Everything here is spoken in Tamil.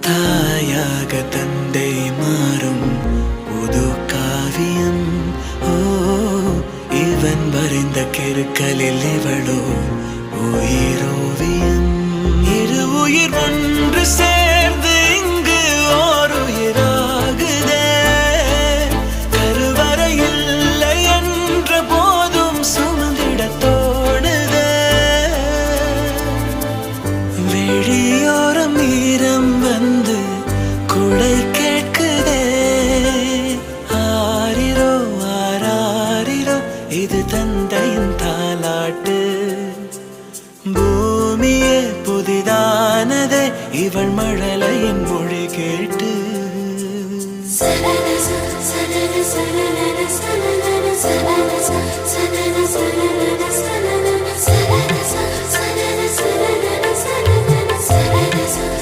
தாயாக தந்தை மாறும் புது காவியம். இவன் வரைந்த கிறுக்கலில் இவளோ உயிரோவியம். இரு உயிர் ஒன்று சேர்ந்து இங்கு ஓர் உயிராகுதே. கருவறை இல்லை என்ற போதும் சுமந்திட தோணுதே. வெளியோரம் ஈரம் வந்து குடை கேட்குதே. ஆரிரோ ஆராரிரோ இது தந்தையின் தாலாட்டு. பூமியே புதிதானதே இவள் மழலையின் மொழி கேட்டு. சரண சரண சரண சரண சரண சரண சரண